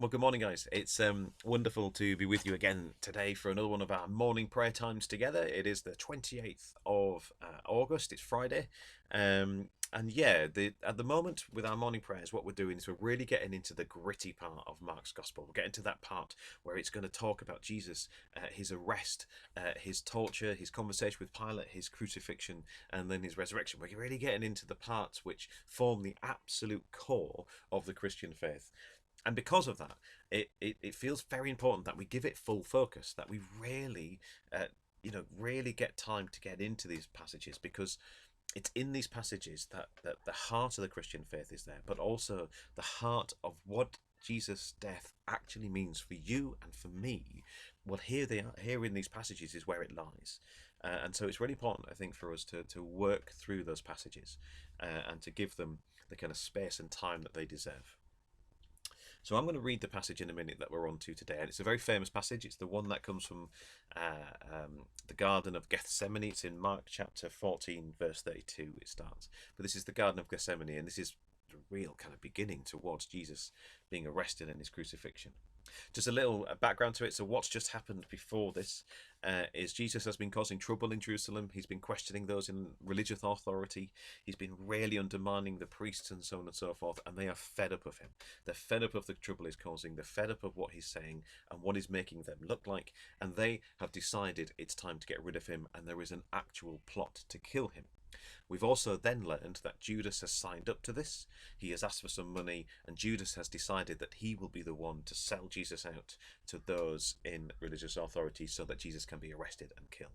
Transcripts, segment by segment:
Well, good morning, guys. It's wonderful to be with you again today for another one of our morning prayer times together. It is the 28th of August, it's Friday. And yeah, at the moment with our morning prayers, what we're doing is we're really getting into the gritty part of Mark's Gospel. We're getting to that part where it's going to talk about Jesus, his arrest, his torture, his conversation with Pilate, his crucifixion, and then his resurrection. We're really getting into the parts which form the absolute core of the Christian faith. And because of that, it feels very important that we give it full focus, that we really, really get time to get into these passages, because it's in these passages that the heart of the Christian faith is there, but also the heart of what Jesus' death actually means for you and for me. Well, here in these passages is where it lies. And so it's really important, I think, for us to work through those passages and to give them the kind of space and time that they deserve. So I'm going to read the passage in a minute that we're on to today, and it's a very famous passage. It's the one that comes from the Garden of Gethsemane. It's in Mark chapter 14, verse 32. It starts, but this is the Garden of Gethsemane, and this is the real kind of beginning towards Jesus being arrested and his crucifixion. Just a little background to it. So what's just happened before this is Jesus has been causing trouble in Jerusalem. He's been questioning those in religious authority. He's been really undermining the priests and so on and so forth, and they are fed up of him. They're fed up of the trouble he's causing. They're fed up of what he's saying and what he's making them look like, and they have decided it's time to get rid of him, and there is an actual plot to kill him. We've also then learned that Judas has signed up to this. He has asked for some money, and Judas has decided that he will be the one to sell Jesus out to those in religious authority so that Jesus can be arrested and killed.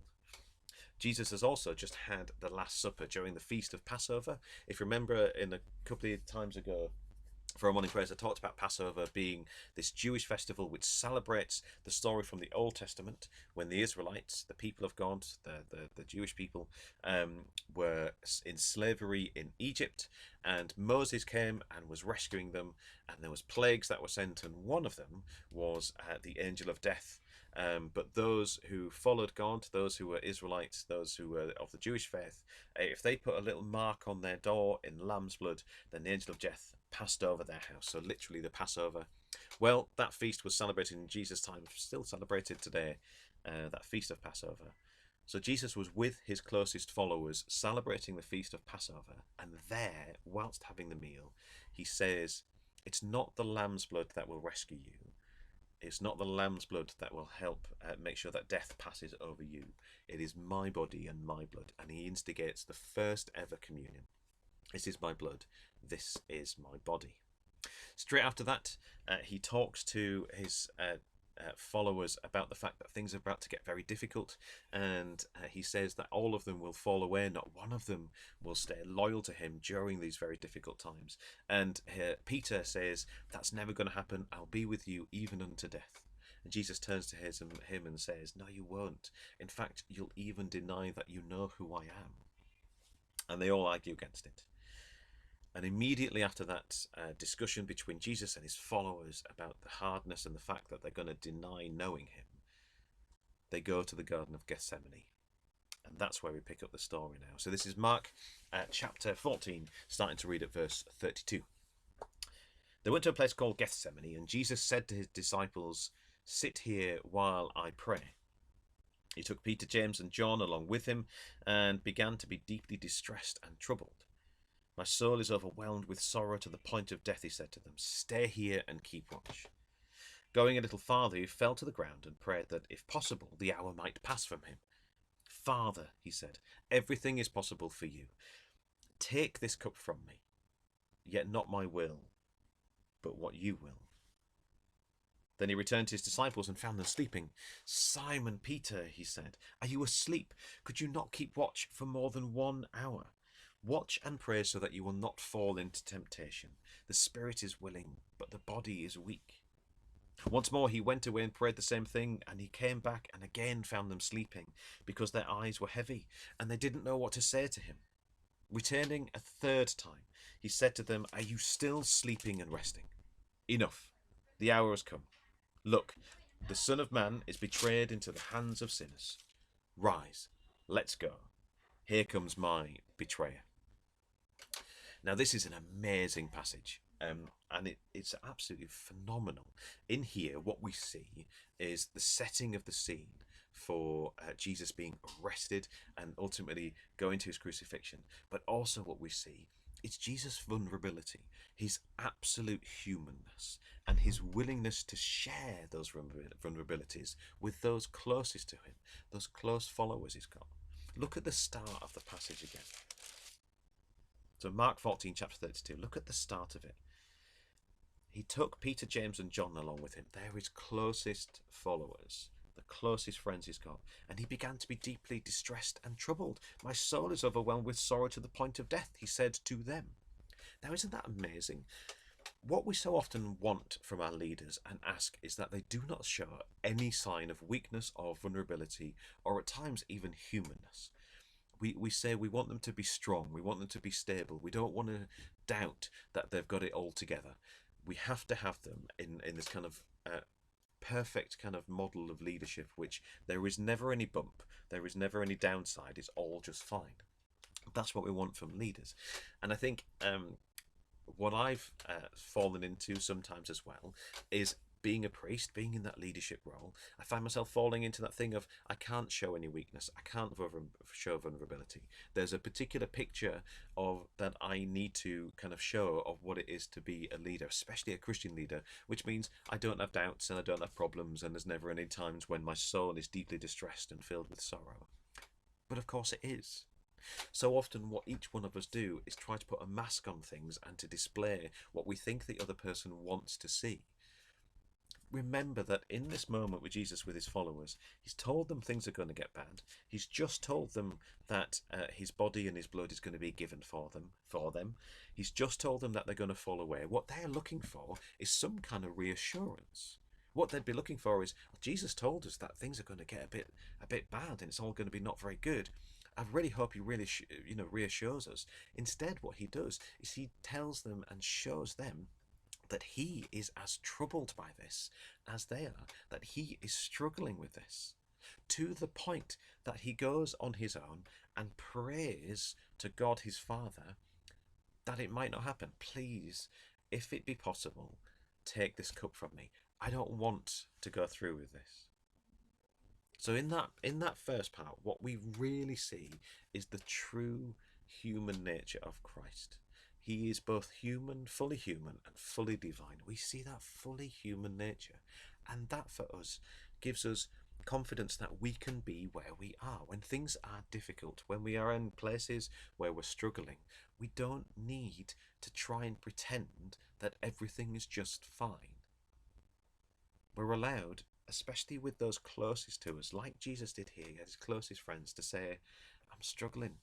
Jesus has also just had the Last Supper during the Feast of Passover. If you remember, in a couple of times ago, for our morning prayers, I talked about Passover being this Jewish festival which celebrates the story from the Old Testament when the Israelites, the people of God, the Jewish people, were in slavery in Egypt, and Moses came and was rescuing them, and there was plagues that were sent, and one of them was the angel of death. But those who followed God, those who were Israelites, those who were of the Jewish faith, if they put a little mark on their door in lamb's blood, then the angel of death passed over their house. So literally the Passover. Well, that feast was celebrated in Jesus' time, still celebrated today, that feast of Passover. So Jesus was with his closest followers celebrating the feast of Passover, and there, whilst having the meal, he says, it's not the lamb's blood that will rescue you. It's not the lamb's blood that will help make sure that death passes over you. It is my body and my blood. And he instigates the first ever communion. This is my blood. This is my body. Straight after that, he talks to his followers about the fact that things are about to get very difficult, and he says that all of them will fall away. Not one of them will stay loyal to him during these very difficult times. And Peter says, that's never going to happen. I'll be with you even unto death. And Jesus turns to him and says, no, you won't. In fact, you'll even deny that you know who I am. And they all argue against it. And immediately after that discussion between Jesus and his followers about the hardness and the fact that they're going to deny knowing him, they go to the Garden of Gethsemane. And that's where we pick up the story now. So this is Mark chapter 14, starting to read at verse 32. They went to a place called Gethsemane, and Jesus said to his disciples, sit here while I pray. He took Peter, James, and John along with him and began to be deeply distressed and troubled. My soul is overwhelmed with sorrow to the point of death, he said to them. Stay here and keep watch. Going a little farther, he fell to the ground and prayed that, if possible, the hour might pass from him. Father, he said, everything is possible for you. Take this cup from me, yet not my will, but what you will. Then he returned to his disciples and found them sleeping. Simon Peter, he said, are you asleep? Could you not keep watch for more than 1 hour? Watch and pray so that you will not fall into temptation. The spirit is willing, but the body is weak. Once more he went away and prayed the same thing, and he came back and again found them sleeping, because their eyes were heavy, and they didn't know what to say to him. Returning a third time, he said to them, are you still sleeping and resting? Enough. The hour has come. Look, the Son of Man is betrayed into the hands of sinners. Rise, let's go. Here comes my betrayer. Now, this is an amazing passage. And it's absolutely phenomenal. In here, what we see is the setting of the scene for Jesus being arrested and ultimately going to his crucifixion. But also, what we see is Jesus' vulnerability, his absolute humanness, and his willingness to share those vulnerabilities with those closest to him, those close followers he's got. Look at the start of the passage again. So, Mark 14, chapter 32, look at the start of it. He took Peter, James, and John along with him. They're his closest followers, the closest friends he's got. And he began to be deeply distressed and troubled. My soul is overwhelmed with sorrow to the point of death, he said to them. Now, isn't that amazing? What we so often want from our leaders and ask is that they do not show any sign of weakness or vulnerability, or at times even humanness. We say we want them to be strong, we want them to be stable, we don't want to doubt that they've got it all together. We have to have them in this kind of perfect kind of model of leadership, which there is never any bump, there is never any downside, it's all just fine. That's what we want from leaders. And I think what I've fallen into sometimes as well is being a priest, being in that leadership role. I find myself falling into that thing of I can't show any weakness, I can't show vulnerability. There's a particular picture of that I need to kind of show of what it is to be a leader, especially a Christian leader, which means I don't have doubts and I don't have problems, and there's never any times when my soul is deeply distressed and filled with sorrow. But of course it is. So often what each one of us do is try to put a mask on things and to display what we think the other person wants to see. Remember that in this moment with Jesus, with his followers, he's told them things are going to get bad. He's just told them that his body and his blood is going to be given for them. He's just told them that they're going to fall away. What they're looking for is some kind of reassurance. What they'd be looking for is, well, Jesus told us that things are going to get a bit bad and it's all going to be not very good. I really hope he really reassures us. Instead, what he does is he tells them and shows them that he is as troubled by this as they are, that he is struggling with this, to the point that he goes on his own and prays to God his Father that it might not happen. Please, if it be possible, take this cup from me. I don't want to go through with this. So in that first part, what we really see is the true human nature of Christ. He is both human, fully human, and fully divine. We see that fully human nature. And that for us gives us confidence that we can be where we are. When things are difficult, when we are in places where we're struggling, we don't need to try and pretend that everything is just fine. We're allowed, especially with those closest to us, like Jesus did here, he had his closest friends, to say, I'm struggling.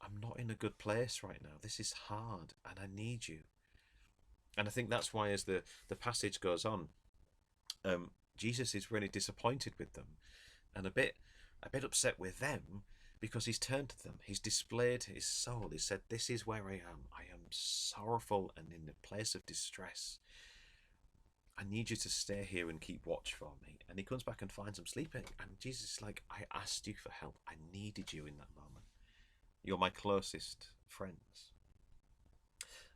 I'm not in a good place right now. This is hard and I need you. And I think that's why as the passage goes on, Jesus is really disappointed with them and a bit upset with them, because he's turned to them. He's displayed his soul. He said, this is where I am. I am sorrowful and in a place of distress. I need you to stay here and keep watch for me. And he comes back and finds them sleeping. And Jesus is like, I asked you for help. I needed you in that moment. You're my closest friends.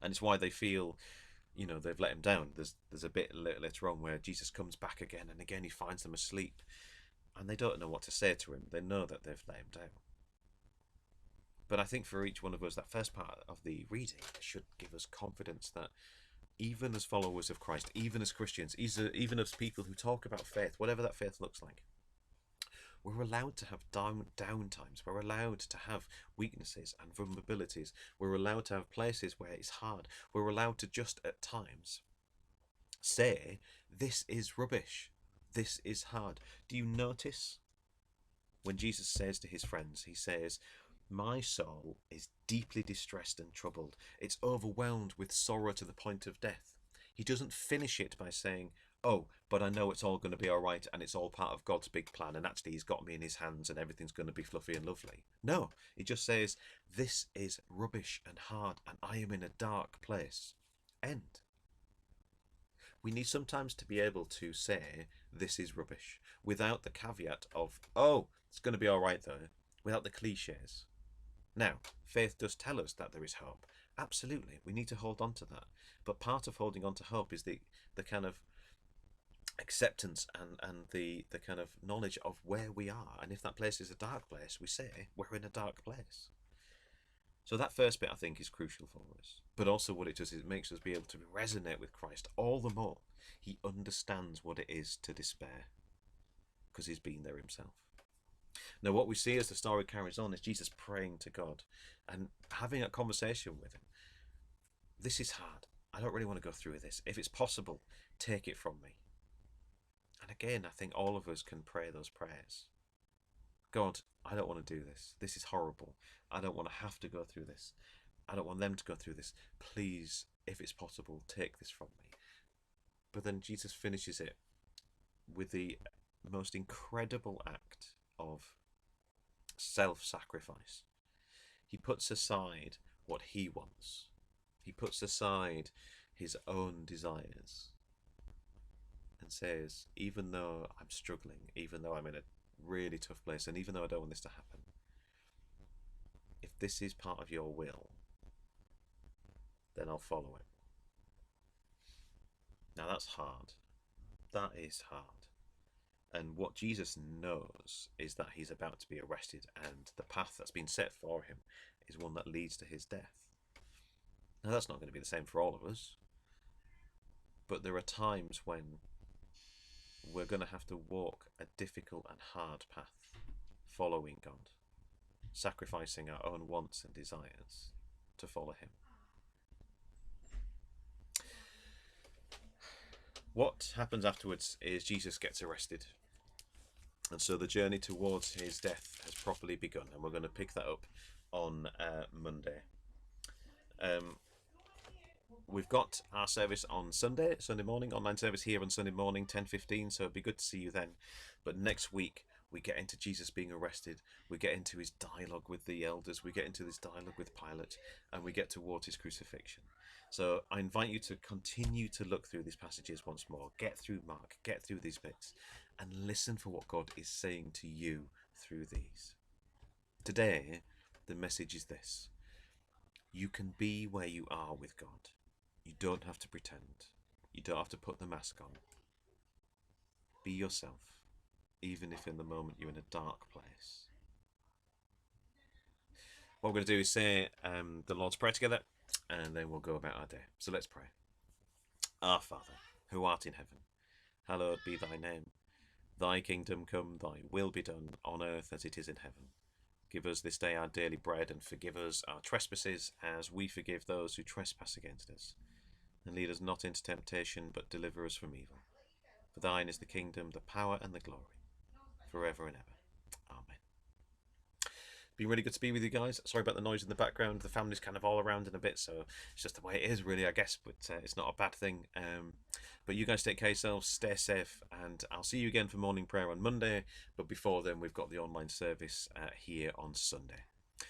And it's why they feel, they've let him down. There's a bit later on where Jesus comes back again and again he finds them asleep. And they don't know what to say to him. They know that they've let him down. But I think for each one of us, that first part of the reading should give us confidence that even as followers of Christ, even as Christians, even as people who talk about faith, whatever that faith looks like, we're allowed to have down times. We're allowed to have weaknesses and vulnerabilities. We're allowed to have places where it's hard. We're allowed to just at times say, this is rubbish. This is hard. Do you notice when Jesus says to his friends, he says, my soul is deeply distressed and troubled. It's overwhelmed with sorrow to the point of death. He doesn't finish it by saying, oh, but I know it's all going to be all right and it's all part of God's big plan and actually he's got me in his hands and everything's going to be fluffy and lovely. No, he just says, this is rubbish and hard and I am in a dark place. End. We need sometimes to be able to say, this is rubbish, without the caveat of, oh, it's going to be all right though, without the cliches. Now, faith does tell us that there is hope, Absolutely, we need to hold on to that. But part of holding on to hope is the kind of acceptance and the kind of knowledge of where we are. And if that place is a dark place, we say we're in a dark place. So that first bit I think is crucial for us. But also what it does is it makes us be able to resonate with Christ all the more. He understands what it is to despair because he's been there himself. Now what we see as the story carries on is Jesus praying to God and having a conversation with him. This is hard. I don't really want to go through this. If it's possible, take it from me. And again, I think all of us can pray those prayers. God, I don't want to do this. This is horrible. I don't want to have to go through this. I don't want them to go through this. Please, if it's possible, take this from me. But then Jesus finishes it with the most incredible act of self-sacrifice. He puts aside what he wants. He puts aside his own desires and says, even though I'm struggling, even though I'm in a really tough place, and even though I don't want this to happen, if this is part of your will, then I'll follow it. Now that's hard. That is hard. And what Jesus knows is that he's about to be arrested, and the path that's been set for him is one that leads to his death. Now that's not going to be the same for all of us, but there are times when we're going to have to walk a difficult and hard path, following God, sacrificing our own wants and desires to follow him. What happens afterwards is Jesus gets arrested, and so the journey towards his death has properly begun, and we're going to pick that up on Monday. We've got our service on Sunday morning, online service here on Sunday morning, 10:15, so it'd be good to see you then. But next week, we get into Jesus being arrested, we get into his dialogue with the elders, we get into this dialogue with Pilate, and we get towards his crucifixion. So I invite you to continue to look through these passages once more, get through Mark, get through these bits, and listen for what God is saying to you through these. Today, the message is this: you can be where you are with God. You don't have to pretend. You don't have to put the mask on. Be yourself, even if in the moment you're in a dark place. What we're going to do is say the Lord's Prayer together, and then we'll go about our day. So let's pray. Our Father, who art in heaven, hallowed be thy name. Thy kingdom come, thy will be done, on earth as it is in heaven. Give us this day our daily bread, and forgive us our trespasses, as we forgive those who trespass against us. And lead us not into temptation, but deliver us from evil. For thine is the kingdom, the power, and the glory, forever and ever. Amen. Been really good to be with you guys. Sorry about the noise in the background. The family's kind of all around in a bit, so it's just the way it is, really, I guess. But it's not a bad thing. But you guys take care of yourselves, stay safe, and I'll see you again for morning prayer on Monday. But before then, we've got the online service here on Sunday.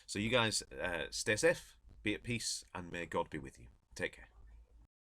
So you guys stay safe, be at peace, and may God be with you. Take care.